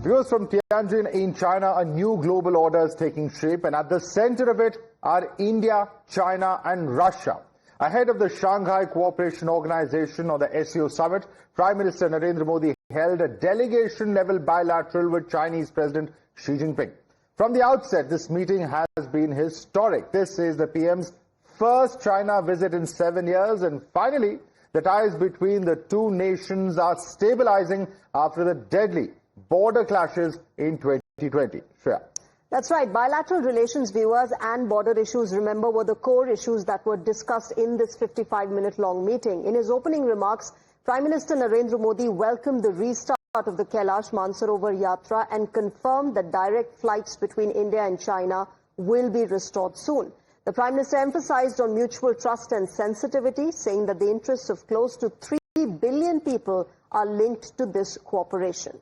Viewers, from Tanjin in China, a new global order is taking shape, and at the center of it are India, China and Russia. Ahead of the Shanghai Cooperation Organization or the SCO Summit, Prime Minister Narendra Modi held a delegation-level bilateral with Chinese President Xi Jinping. From the outset, this meeting has been historic. This is the PM's first China visit in 7 years, and finally, the ties between the two nations are stabilizing after the deadly border clashes in 2020. Shreya. That's right. Bilateral relations, viewers, and border issues, remember, were the core issues that were discussed in this 55-minute-long meeting. In his opening remarks, Prime Minister Narendra Modi welcomed the restart of the Kailash Mansarovar Yatra and confirmed that direct flights between India and China will be restored soon. The Prime Minister emphasized on mutual trust and sensitivity, saying that the interests of close to 3 billion people are linked to this cooperation.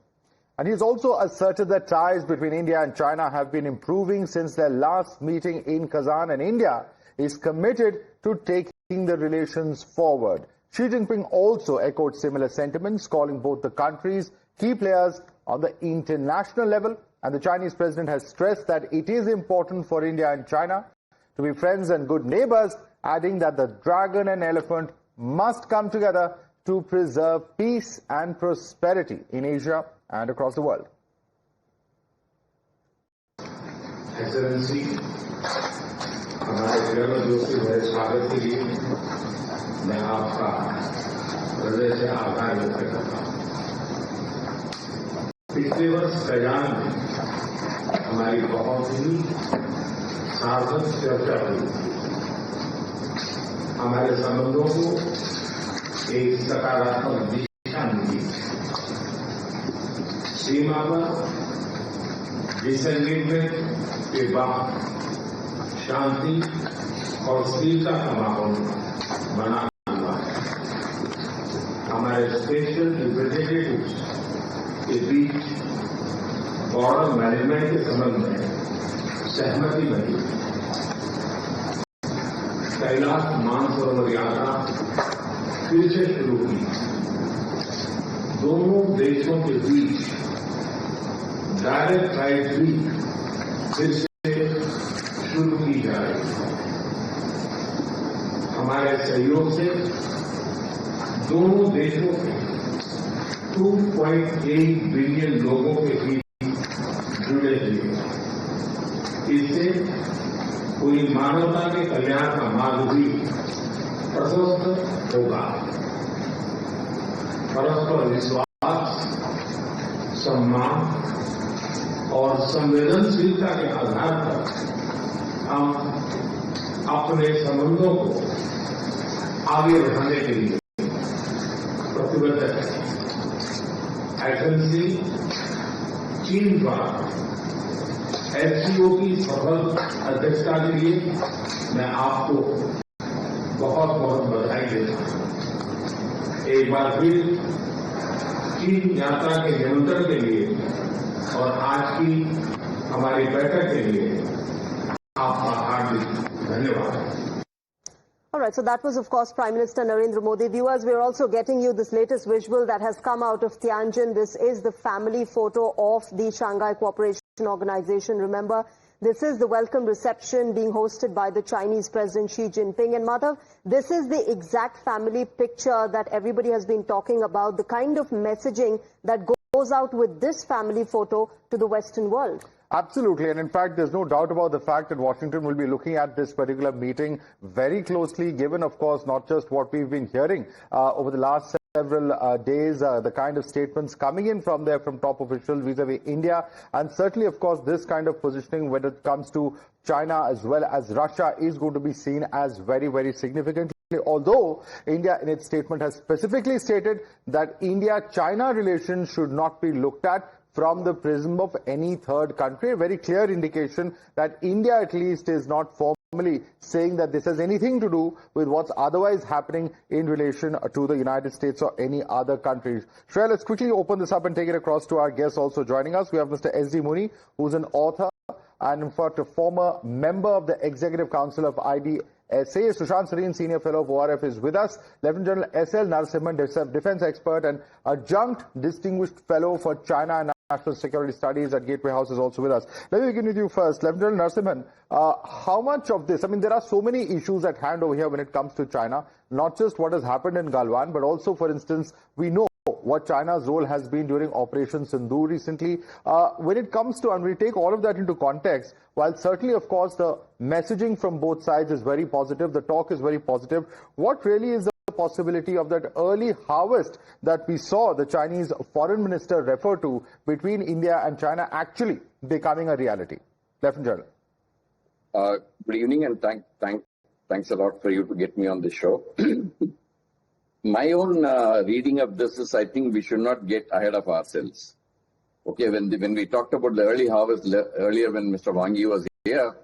And he's also asserted that ties between India and China have been improving since their last meeting in Kazan, and India is committed to taking the relations forward. Xi Jinping also echoed similar sentiments, calling both the countries key players on the international level, and the Chinese president has stressed that it is important for India and China to be friends and good neighbors, adding that the dragon and elephant must come together to preserve peace and prosperity in Asia and across the world. Excellency, हमारे प्यारे दोस्तों मेरे स्वागत के लिए मैं आपका हृदय से आभार व्यक्त करता हूँ। पिछले वर्ष कयान में हमारी बहुत ही सार्थक चर्चा हुई। हमारे संबंधों को एक सकारात्मक दिशा मिली। सीमा पर डिसएंगेजमेंट के बाद शांति और स्थिरता का माहौल बना हुआ है। हमारे स्पेशल रिप्रेजेंटेटिव्स के बीच बॉर्डर मैनेजमेंट के संबंध में सहमति बनी। कैलाश मानसरोवर यात्रा फिर से शुरू की। दोनों देशों के बीच डायरेक्ट फ्लाइट भी फिर से शुरू की जा रही है। हमारे सहयोग से दोनों देशों के 2.8 बिलियन लोगों के बीच जुड़े हुए। इससे पूरी मानवता के कल्याण का मार्ग भी प्रशस्त होगा। परस्पर विश्वास, सम्मान और संवेदनशीलता के आधार पर हम अपने संबंधों को आगे बढ़ाने के लिए प्रतिबद्ध हैं। एक्सेलेंसी, चीन द्वारा SCO की सफल अध्यक्षता के लिए मैं आपको बहुत बहुत बधाई देता हूं। एक बार फिर चीन यात्रा के निमंत्रण के लिए और आज की हमारी बैठक के लिए आपका हार्दिक धन्यवाद। All right, so that was, of course, Prime Minister Narendra Modi. Viewers, we're also getting you this latest visual that has come out of Tianjin. This is the family photo of the Shanghai Cooperation Organization. Remember, this is the welcome reception being hosted by the Chinese President Xi Jinping. And Madhav, this is the exact family picture that everybody has been talking about, the kind of messaging that goes out with this family photo to the Western world. Absolutely, and in fact, there's no doubt about the fact that Washington will be looking at this particular meeting very closely, given, of course, not just what we've been hearing over the last several days, the kind of statements coming in from there from top officials vis-a-vis India, and certainly, of course, this kind of positioning when it comes to China as well as Russia is going to be seen as very, very significant. Although India in its statement has specifically stated that India-China relations should not be looked at from the prism of any third country, a very clear indication that India at least is not formally saying that this has anything to do with what's otherwise happening in relation to the United States or any other countries. Shreya, let's quickly open this up and take it across to our guests also joining us. We have Mr. S.D. Muni, who's an author and in fact a former member of the Executive Council of IDSA. Sushant Sareen, Senior Fellow of ORF, is with us. Lieutenant General S.L. Narasimhan, Defense Expert and Adjunct Distinguished Fellow for China and National Security Studies at Gateway House is also with us. Let me begin with you first. Lieutenant Narasimhan, how much of this, I mean, there are so many issues at hand over here when it comes to China, not just what has happened in Galwan, but also, for instance, we know what China's role has been during Operation Sindoor recently. When it comes to, and we take all of that into context, while certainly, of course, the messaging from both sides is very positive, the talk is very positive, what really is the possibility of that early harvest that we saw the Chinese foreign minister refer to between India and China actually becoming a reality? Lieutenant General. Good evening, and thanks a lot for you to get me on the show. My own reading of this is, I think we should not get ahead of ourselves. Okay, when we talked about the early harvest earlier when Mr. Wang Yi was here,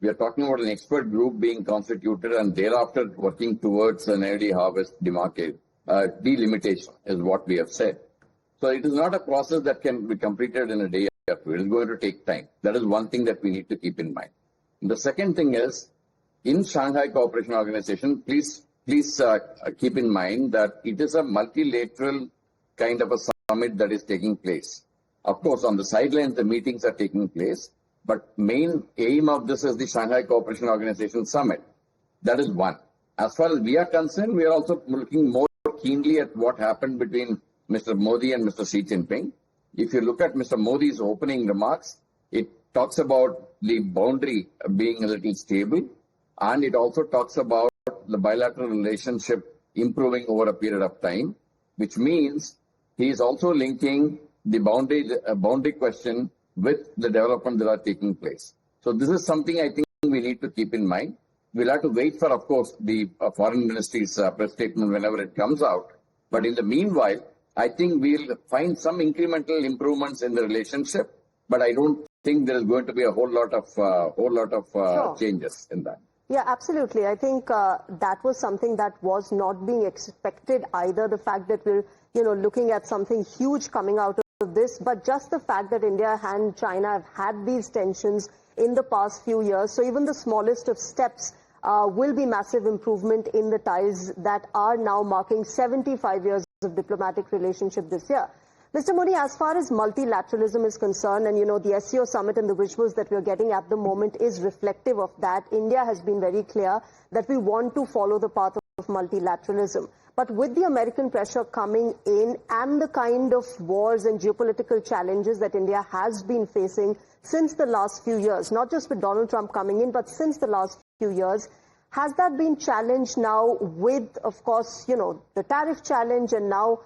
we are talking about an expert group being constituted and thereafter working towards an early harvest delimitation is what we have said. So it is not a process that can be completed in a day or two. It is going to take time. That is one thing that we need to keep in mind. And the second thing is, in Shanghai Cooperation Organization, please keep in mind that it is a multilateral kind of a summit that is taking place. Of course, on the sidelines, the meetings are taking place, but main aim of this is the Shanghai Cooperation Organization Summit. That is one. As far as we are concerned, we are also looking more keenly at what happened between Mr. Modi and Mr. Xi Jinping. If you look at Mr. Modi's opening remarks, it talks about the boundary being a little stable, and it also talks about the bilateral relationship improving over a period of time, which means he is also linking the boundary question with the development that are taking place. So this is something I think we need to keep in mind. We'll have to wait for, of course, the foreign ministry's press statement whenever it comes out. But in the meanwhile, I think we'll find some incremental improvements in the relationship. But I don't think there is going to be a whole lot of changes in that. Yeah, absolutely. I think that was something that was not being expected either. The fact that we're, looking at something huge coming out of this, but just the fact that India and China have had these tensions in the past few years. So even the smallest of steps will be massive improvement in the ties that are now marking 75 years of diplomatic relationship this year. Mr. Modi, as far as multilateralism is concerned, and the SCO Summit and the visuals that we're getting at the moment is reflective of that. India has been very clear that we want to follow the path of multilateralism. But with the American pressure coming in and the kind of wars and geopolitical challenges that India has been facing since the last few years, not just with Donald Trump coming in, but since the last few years, has that been challenged now with, of course, the tariff challenge, and now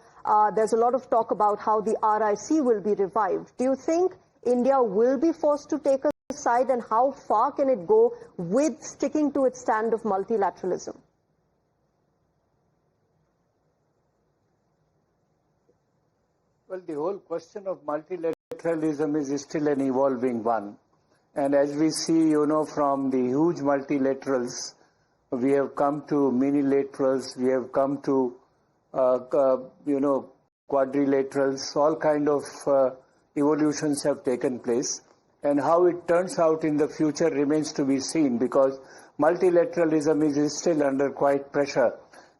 there's a lot of talk about how the RIC will be revived. Do you think India will be forced to take a side, and how far can it go with sticking to its stand of multilateralism? Well, the whole question of multilateralism is still an evolving one. And as we see, from the huge multilaterals, we have come to minilaterals, we have come to quadrilaterals, all kind of evolutions have taken place. And how it turns out in the future remains to be seen, because multilateralism is still under quite pressure.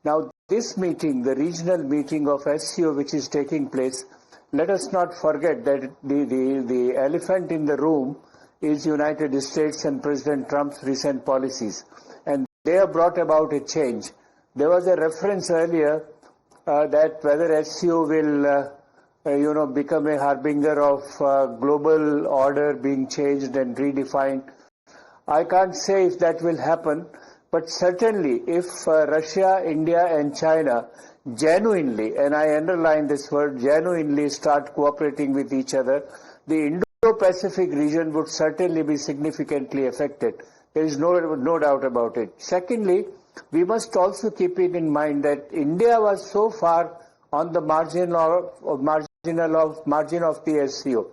Now, this meeting, the regional meeting of SCO, which is taking place, let us not forget that the elephant in the room is United States and President Trump's recent policies. And they have brought about a change. There was a reference earlier that whether SCO will, become a harbinger of global order being changed and redefined. I can't say if that will happen, but certainly if Russia, India and China genuinely, and I underline this word, genuinely start cooperating with each other, the Indo-Pacific region would certainly be significantly affected. There is no doubt about it. Secondly, we must also keep it in mind that India was so far on the margin of the SCO.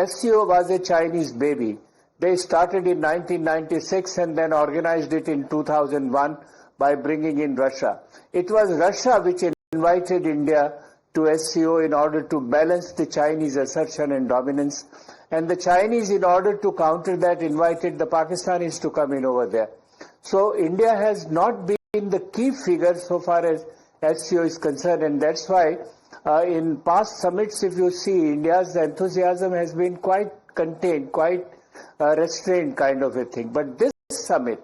SCO was a Chinese baby. They started in 1996 and then organized it in 2001 by bringing in Russia. It was Russia which invited India to SCO in order to balance the Chinese assertion and dominance. And the Chinese, in order to counter that, invited the Pakistanis to come in over there. So India has not been the key figure so far as SCO is concerned, and that's why In past summits, if you see, India's enthusiasm has been quite contained, quite restrained kind of a thing. But this summit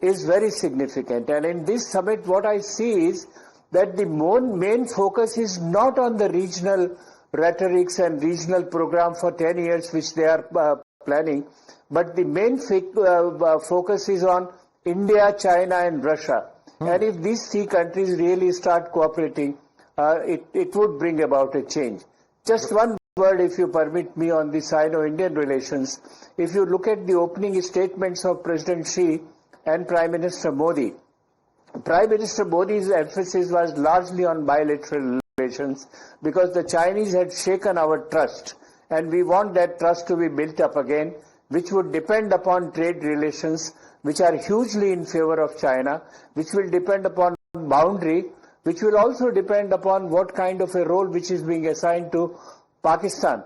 is very significant. And in this summit, what I see is that the main focus is not on the regional rhetorics and regional program for 10 years, which they are planning, but the main focus is on India, China and Russia. And if these three countries really start cooperating, it would bring about a change. Just one word, if you permit me, on the Sino-Indian relations. If you look at the opening statements of President Xi and Prime Minister Modi, Prime Minister Modi's emphasis was largely on bilateral relations because the Chinese had shaken our trust, and we want that trust to be built up again, which would depend upon trade relations, which are hugely in favor of China, which will depend upon boundary, which will also depend upon what kind of a role which is being assigned to Pakistan.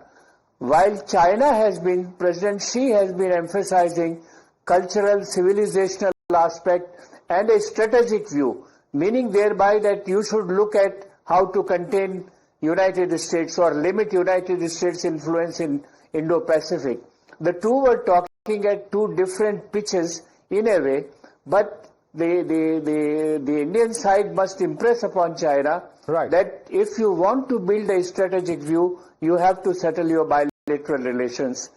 While China has been, President Xi has been emphasizing cultural, civilizational aspect and a strategic view, meaning thereby that you should look at how to contain United States or limit United States influence in Indo-Pacific. The two were talking at two different pitches in a way, but the Indian side must impress upon China that if you want to build a strategic view, you have to settle your bilateral relations.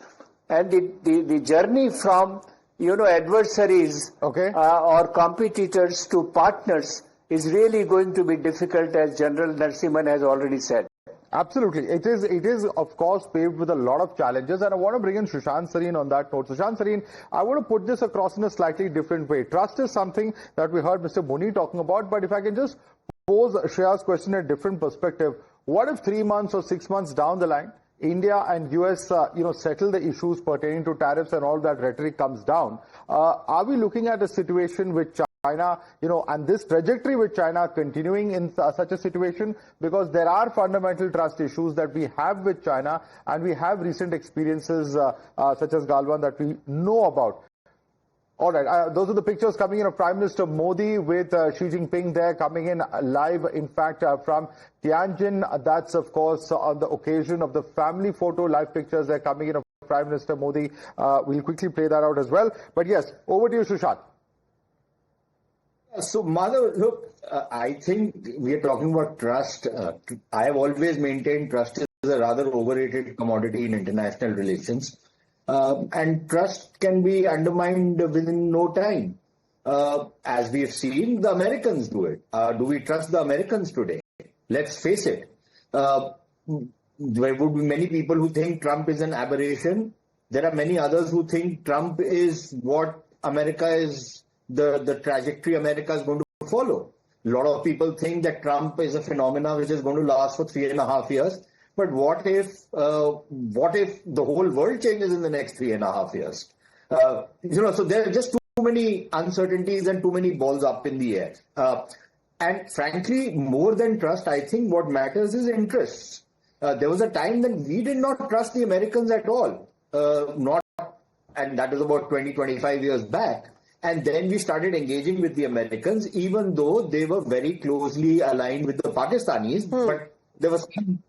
And the journey from, adversaries or competitors to partners is really going to be difficult, as General Narasimhan has already said. Absolutely. It is, of course, paved with a lot of challenges, and I want to bring in Sushant Sareen on that note. Sushant Sareen, I want to put this across in a slightly different way. Trust is something that we heard Mr. Muni talking about, but if I can just pose Shreya's question in a different perspective, what if 3 months or 6 months down the line, India and US, settle the issues pertaining to tariffs and all that rhetoric comes down? Are we looking at a situation with China, and this trajectory with China continuing in such a situation? Because there are fundamental trust issues that we have with China, and we have recent experiences such as Galwan that we know about. All right, those are the pictures coming in of Prime Minister Modi with Xi Jinping there, coming in live, in fact, from Tanjin. That's, of course, on the occasion of the family photo. Live pictures there coming in of Prime Minister Modi. We'll quickly play that out as well. But yes, over to you, Sushant. So, Madhav, look, I think we are talking about trust. I have always maintained trust is a rather overrated commodity in international relations. And trust can be undermined within no time. As we have seen, the Americans do it. Do we trust the Americans today? Let's face it. There would be many people who think Trump is an aberration. There are many others who think Trump is what America is, the trajectory America is going to follow. A lot of people think that Trump is a phenomenon which is going to last for 3.5 years. But what if the whole world changes in the next 3.5 years? So there are just too many uncertainties and too many balls up in the air. And frankly, more than trust, I think what matters is interests. There was a time when we did not trust the Americans at all. And that was about 20-25 years back. And then we started engaging with the Americans, even though they were very closely aligned with the Pakistanis. But there was some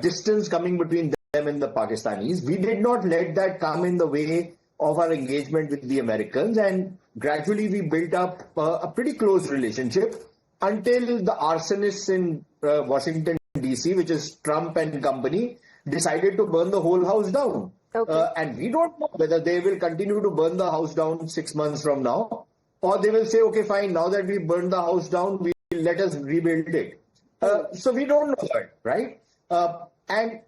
distance coming between them and the Pakistanis. We did not let that come in the way of our engagement with the Americans, and gradually we built up a pretty close relationship until the arsonists in Washington, D.C., which is Trump and company, decided to burn the whole house down. And we don't know whether they will continue to burn the house down 6 months from now, or they will say, okay, fine, now that we burned the house down, let us rebuild it. So we don't know that, right? And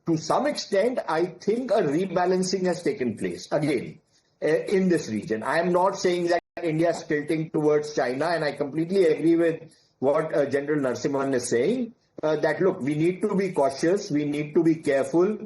to some extent, I think a rebalancing has taken place again in this region. I am not saying that India is tilting towards China, and I completely agree with what General Narasimhan is saying, that look, we need to be cautious, we need to be careful,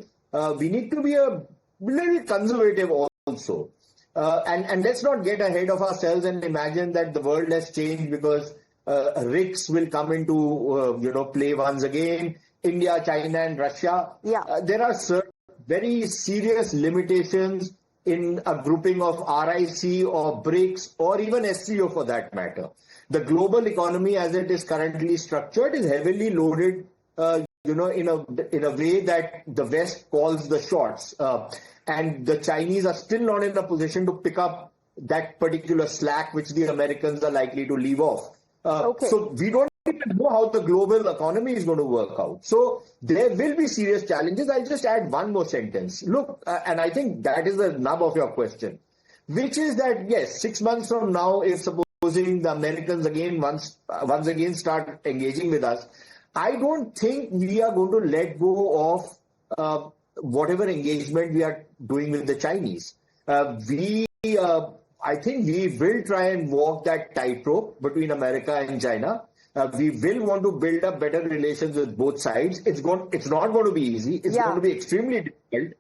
we need to be a little conservative also. And let's not get ahead of ourselves and imagine that the world has changed because RICS will come into play once again. India, China and Russia. There are certain very serious limitations in a grouping of RIC or BRICS or even SCO for that matter. The global economy as it is currently structured is heavily loaded in a way that the West calls the shots. And the Chinese are still not in a position to pick up that particular slack which the Americans are likely to leave off. So we don't even know how the global economy is going to work out. So there will be serious challenges. I'll just add one more sentence. Look, and I think that is the nub of your question, which is that, yes, 6 months from now, if supposing the Americans again once again start engaging with us, I don't think we are going to let go of whatever engagement we are doing with the Chinese. I think we will try and walk that tightrope between America and China. We will want to build up better relations with both sides. It's not going to be easy. It's going to be extremely difficult.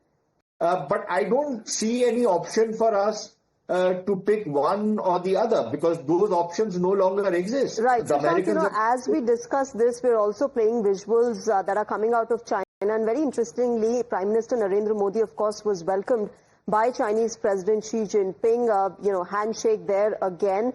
But I don't see any option for us to pick one or the other, because those options no longer exist. Right. So, as we discuss this, we're also playing visuals that are coming out of China. And very interestingly, Prime Minister Narendra Modi, of course, was welcomed by Chinese President Xi Jinping, handshake there again,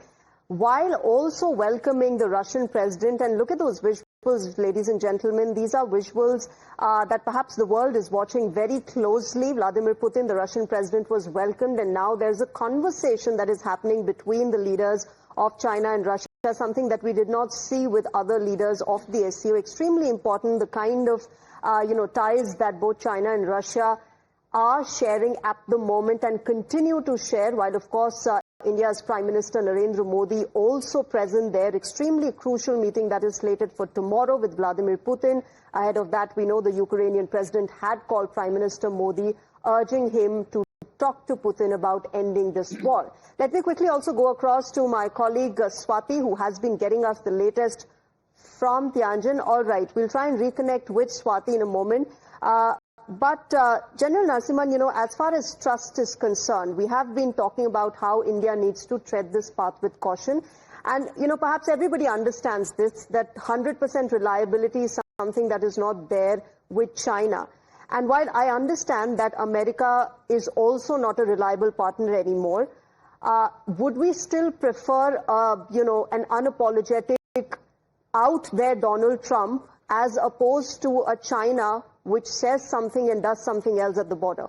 while also welcoming the Russian president. And look at those visuals, ladies and gentlemen. These are visuals that perhaps the world is watching very closely. Vladimir Putin, the Russian president, was welcomed, and now there's a conversation that is happening between the leaders of China and Russia, something that we did not see with other leaders of the SCO. Extremely important, the kind of ties that both China and Russia are sharing at the moment and continue to share, while of course India's Prime Minister Narendra Modi also present there. Extremely crucial meeting that is slated for tomorrow with Vladimir Putin. Ahead of that, we know the Ukrainian president had called Prime Minister Modi, urging him to talk to Putin about ending this war. Let me quickly also go across to my colleague Swati, who has been getting us the latest from Tanjin. All right, we'll try and reconnect with Swati in a moment. But General Narasimhan, as far as trust is concerned, we have been talking about how India needs to tread this path with caution. And, perhaps everybody understands this, that 100% reliability is something that is not there with China. And while I understand that America is also not a reliable partner anymore, would we still prefer, an unapologetic out there Donald Trump as opposed to a China which says something and does something else at the border?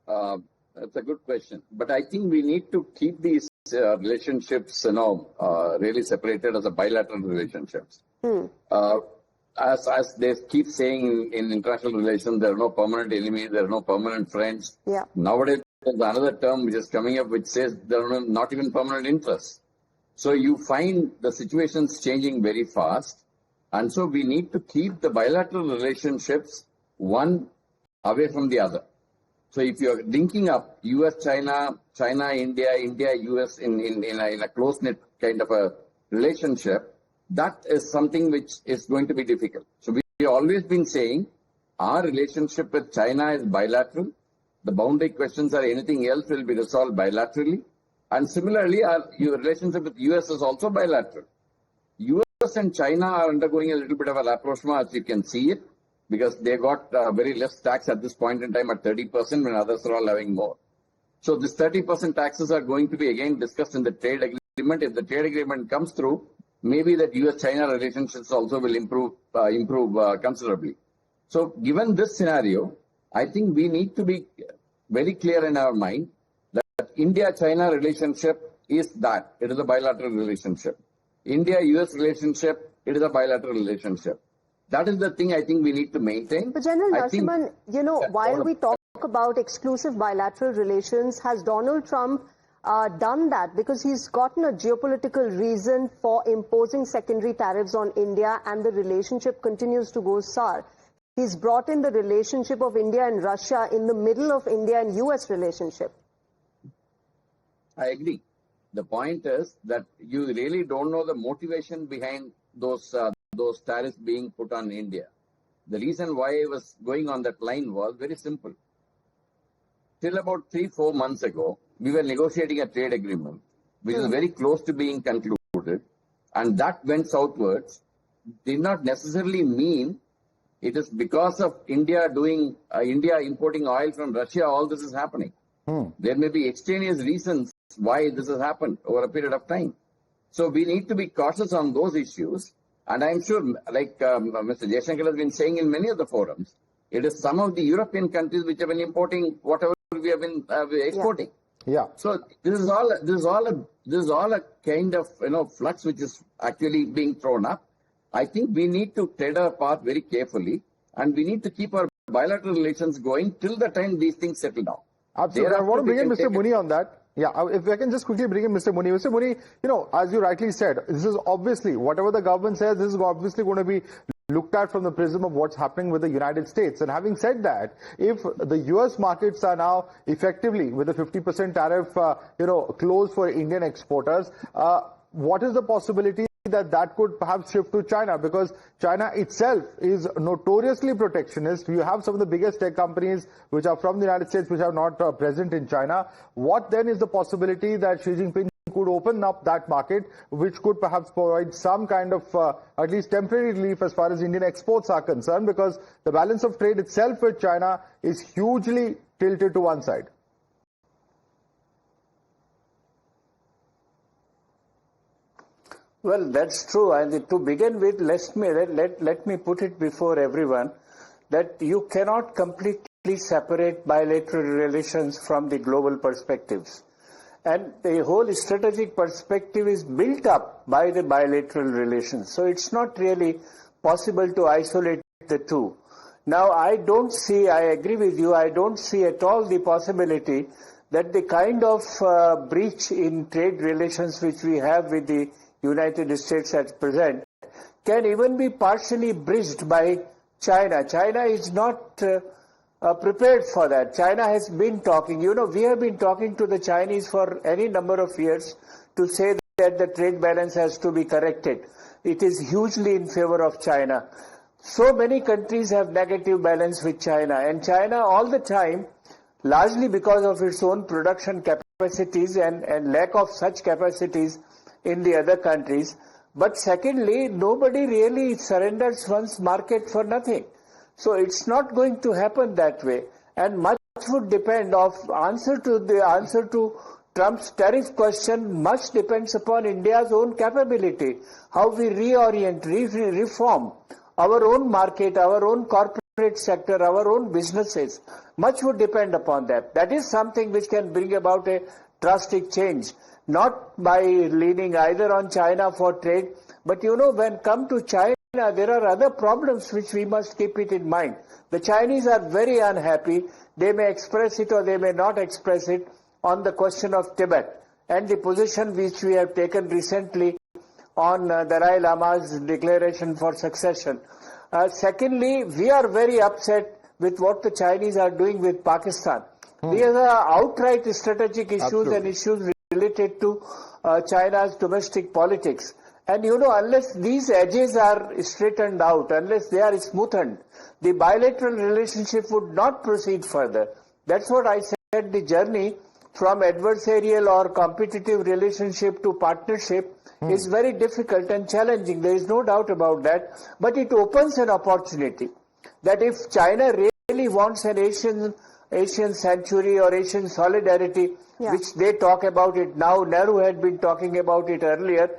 That's a good question. But I think we need to keep these relationships, really separated as a bilateral relationships. As they keep saying in international relations, there are no permanent enemies, there are no permanent friends. Yeah. Nowadays, there's another term which is coming up which says there are not even permanent interests. So you find the situations changing very fast. And so we need to keep the bilateral relationships one away from the other. So if you're linking up US-China, China-India, India-US in a close-knit kind of a relationship, that is something which is going to be difficult. So we've always been saying our relationship with China is bilateral. The boundary questions or anything else will be resolved bilaterally. And similarly, our relationship with US is also bilateral. US and China are undergoing a little bit of a rapprochement, as you can see it, because they got very less tax at this point in time at 30% when others are all having more. So this 30% taxes are going to be again discussed in the trade agreement. If the trade agreement comes through, maybe that US-China relationships also will improve considerably. So given this scenario, I think we need to be very clear in our mind that India-China relationship is that. It is a bilateral relationship. India-US relationship, it is a bilateral relationship. That is the thing I think we need to maintain. But General Narasimhan, while we talk about exclusive bilateral relations, has Donald Trump done that? Because he's gotten a geopolitical reason for imposing secondary tariffs on India, and the relationship continues to go sour. He's brought in the relationship of India and Russia in the middle of India and US relationship. I agree. The point is that you really don't know the motivation behind those tariffs being put on India. The reason why I was going on that line was very simple. Till about 3-4 months ago, we were negotiating a trade agreement, which is very close to being concluded, and that went southwards. Did not necessarily mean it is because of India importing oil from Russia, all this is happening. There may be extraneous reasons why this has happened over a period of time. So we need to be cautious on those issues. And I'm sure, like Mr. Jaishankar has been saying in many of the forums, it is some of the European countries which have been importing whatever we have been exporting. Yeah. So this is all a kind of flux which is actually being thrown up. I think we need to tread our path very carefully, and we need to keep our bilateral relations going till the time these things settle down. Absolutely. I want to bring in Mr. Muni on that. Yeah, if I can just quickly bring in Mr. Muni. Mr. Muni, as you rightly said, this is obviously, whatever the government says, this is obviously going to be looked at from the prism of what's happening with the United States. And having said that, if the US markets are now effectively with a 50% tariff, closed for Indian exporters, what is the possibility that could perhaps shift to China? Because China itself is notoriously protectionist. You have some of the biggest tech companies which are from the United States which are not present in China. What then is the possibility that Xi Jinping could open up that market, which could perhaps provide some kind of at least temporary relief as far as Indian exports are concerned, because the balance of trade itself with China is hugely tilted to one side? Well, that's true. And to begin with, let me put it before everyone that you cannot completely separate bilateral relations from the global perspectives. And the whole strategic perspective is built up by the bilateral relations. So it's not really possible to isolate the two. Now, I agree with you, I don't see at all the possibility that the kind of breach in trade relations which we have with the United States at present can even be partially bridged by China. China is not prepared for that. China has been talking, we have been talking to the Chinese for any number of years to say that the trade balance has to be corrected. It is hugely in favor of China. So many countries have negative balance with China, and China all the time, largely because of its own production capacities and lack of such capacities in the other countries. But secondly, nobody really surrenders one's market for nothing. So it's not going to happen that way. And much would depend answer to Trump's tariff question much depends upon India's own capability, how we reorient, reform our own market, our own corporate sector, our own businesses. Much would depend upon that. That is something which can bring about a drastic change. Not by leaning either on China for trade, but when come to China, there are other problems which we must keep it in mind. The Chinese are very unhappy. They may express it or they may not express it on the question of Tibet and the position which we have taken recently on Dalai Lama's declaration for succession. Secondly, we are very upset with what the Chinese are doing with Pakistan. These are outright strategic issues. Absolutely. And issues related to China's domestic politics. And unless these edges are straightened out, unless they are smoothened, the bilateral relationship would not proceed further. That's what I said, the journey from adversarial or competitive relationship to partnership is very difficult and challenging. There is no doubt about that. But it opens an opportunity that if China really wants an Asian century or Asian solidarity, which they talk about it now, Nehru had been talking about it earlier,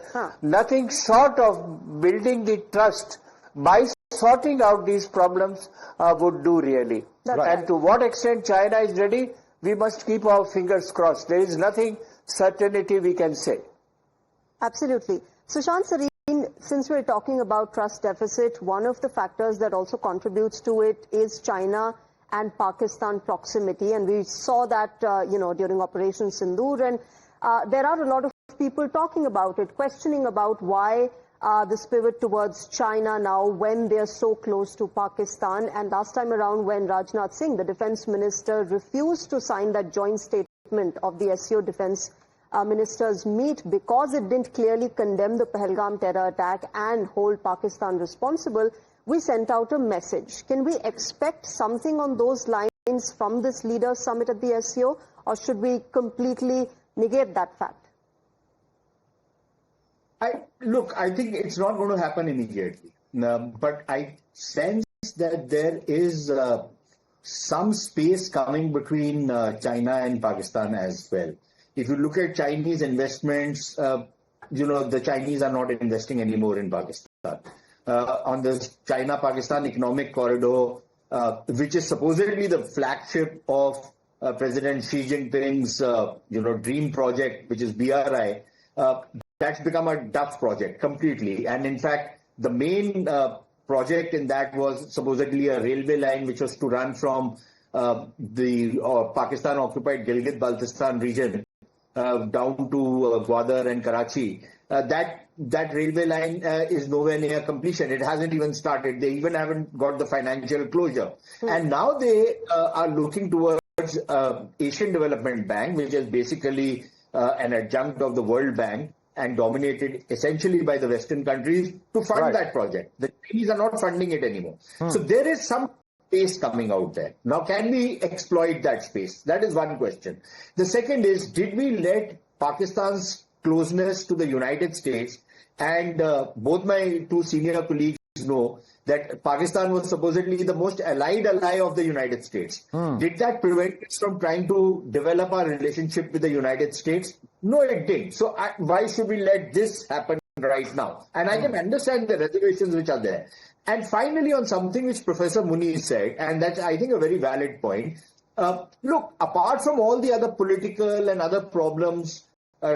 nothing short of building the trust by sorting out these problems would do really. And to what extent China is ready, we must keep our fingers crossed. There is nothing certainty we can say. Absolutely. Sushant Sareen, since we're talking about trust deficit, one of the factors that also contributes to it is China and Pakistan proximity, and we saw that during Operation Sindoor, and there are a lot of people talking about it, questioning about why this pivot towards China now when they're so close to Pakistan. And last time around, when Rajnath Singh, the defense minister, refused to sign that joint statement of the SCO defense ministers meet because it didn't clearly condemn the Pahalgam terror attack and hold Pakistan responsible, we sent out a message. Can we expect something on those lines from this leaders summit at the SCO, or should we completely negate that fact? I think it's not going to happen immediately. But I sense that there is some space coming between China and Pakistan as well. If you look at Chinese investments, the Chinese are not investing anymore in Pakistan. on the China-Pakistan economic corridor, which is supposedly the flagship of President Xi Jinping's, dream project, which is BRI. That's become a duff project completely. And in fact, the main project in that was supposedly a railway line which was to run from the Pakistan-occupied Gilgit-Baltistan region down to Gwadar and Karachi. That railway line is nowhere near completion. It hasn't even started. They even haven't got the financial closure. And now they are looking towards Asian Development Bank, which is basically an adjunct of the World Bank and dominated essentially by the Western countries to fund that project. The Chinese are not funding it anymore. So there is some space coming out there. Now, can we exploit that space? That is one question. The second is, did we let Pakistan's closeness to the United States, and both my two senior colleagues know that Pakistan was supposedly the most allied ally of the United States. Did that prevent us from trying to develop our relationship with the United States? No, it didn't. So why should we let this happen right now? And I can understand the reservations which are there. And finally, on something which Professor Muni said, and that's, I think, a very valid point. Look, apart from all the other political and other problems,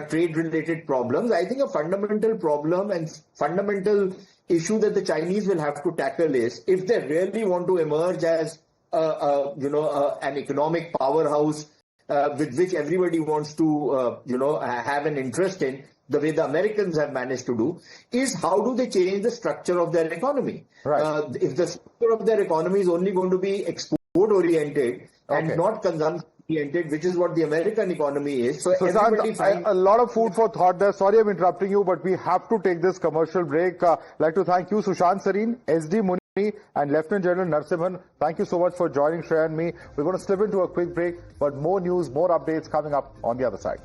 trade-related problems, I think a fundamental problem and fundamental issue that the Chinese will have to tackle is, if they really want to emerge as an economic powerhouse with which everybody wants to have an interest in, the way the Americans have managed to do, is how do they change the structure of their economy? If the structure of their economy is only going to be export-oriented and not consumption-oriented, which is what the American economy is. So Sushant, a lot of food for thought there. Sorry I'm interrupting you, but we have to take this commercial break. I'd like to thank you, Sushant Sareen, SD Muni, and Lieutenant General Narasimhan. Thank you so much for joining Shreya and me. We're going to slip into a quick break, but more news, more updates coming up on the other side.